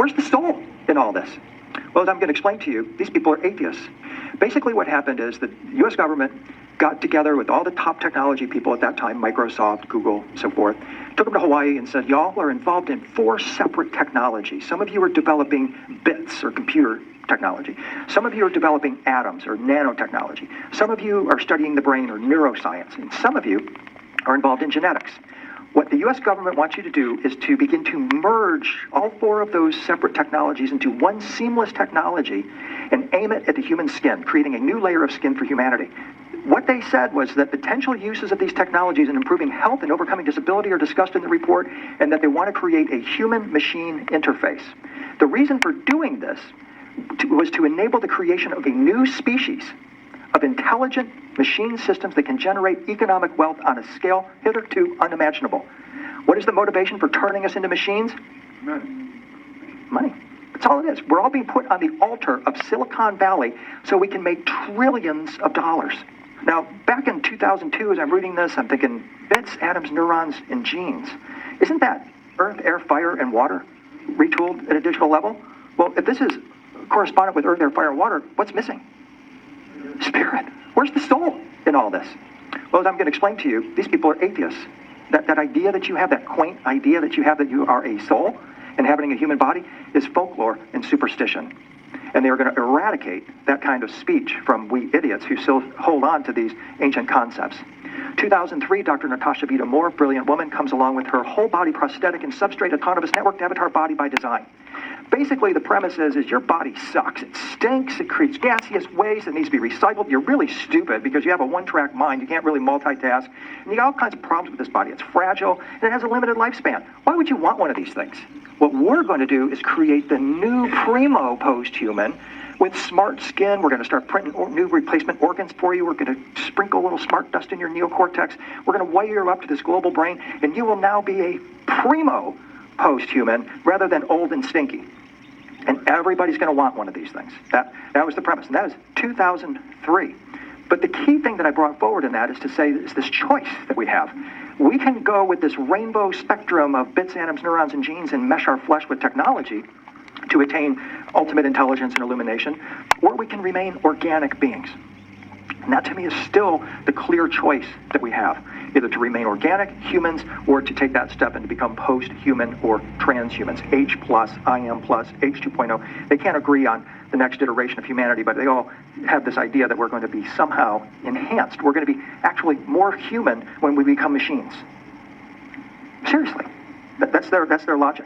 Where's the soul in all this? Well, as I'm going to explain to you, these people are atheists. Basically what happened is the U.S. government got together with all the top technology people at that time, Microsoft, Google, so forth, took them to Hawaii and said, y'all are involved in 4 separate technologies. Some of you are developing bits or computer technology. Some of you are developing atoms or nanotechnology. Some of you are studying the brain or neuroscience. And some of you are involved in genetics. What the U.S. government wants you to do is to begin to merge all 4 of those separate technologies into one seamless technology and aim it at the human skin, creating a new layer of skin for humanity. What they said was that potential uses of these technologies in improving health and overcoming disability are discussed in the report, and that they want to create a human-machine interface. The reason for doing this was to enable the creation of a new species of intelligent machine systems that can generate economic wealth on a scale hitherto unimaginable. What is the motivation for turning us into machines? Money. That's all it is. We're all being put on the altar of Silicon Valley so we can make trillions of dollars. Now, back in 2002, as I'm reading this, I'm thinking, bits, atoms, neurons, and genes. Isn't that earth, air, fire, and water retooled at a digital level? Well, if this is correspondent with earth, air, fire, and water, what's missing? Spirit. Where's the soul in all this? Well, as I'm going to explain to you, these people are atheists. That idea that you have, that quaint idea that you have that you are a soul inhabiting a human body is folklore and superstition. And they're going to eradicate that kind of speech from we idiots who still hold on to these ancient concepts. 2003, Dr. Natasha Vita-Moore, brilliant woman, comes along with her whole body prosthetic and substrate autonomous network avatar body by design. Basically, the premise is your body sucks. It stinks. It creates gaseous waste. It needs to be recycled. You're really stupid because you have a one-track mind. You can't really multitask. And you got all kinds of problems with this body. It's fragile, and it has a limited lifespan. Why would you want one of these things? What we're going to do is create the new primo post-human with smart skin. We're going to start printing new replacement organs for you. We're going to sprinkle a little smart dust in your neocortex. We're going to wire you up to this global brain, and you will now be a primo post-human rather than old and stinky. And everybody's going to want one of these things. That was the premise, and that is 2003. But the key thing that I brought forward in that is to say is this choice that we have. We can go with this rainbow spectrum of bits, atoms, neurons, and genes and mesh our flesh with technology to attain ultimate intelligence and illumination, or we can remain organic beings. And that to me is still the clear choice that we have, either to remain organic humans or to take that step and to become post-human or transhumans, H+, IM+, H 2.0. They can't agree on the next iteration of humanity, but they all have this idea that we're going to be somehow enhanced. We're going to be actually more human when we become machines. Seriously, that's their logic.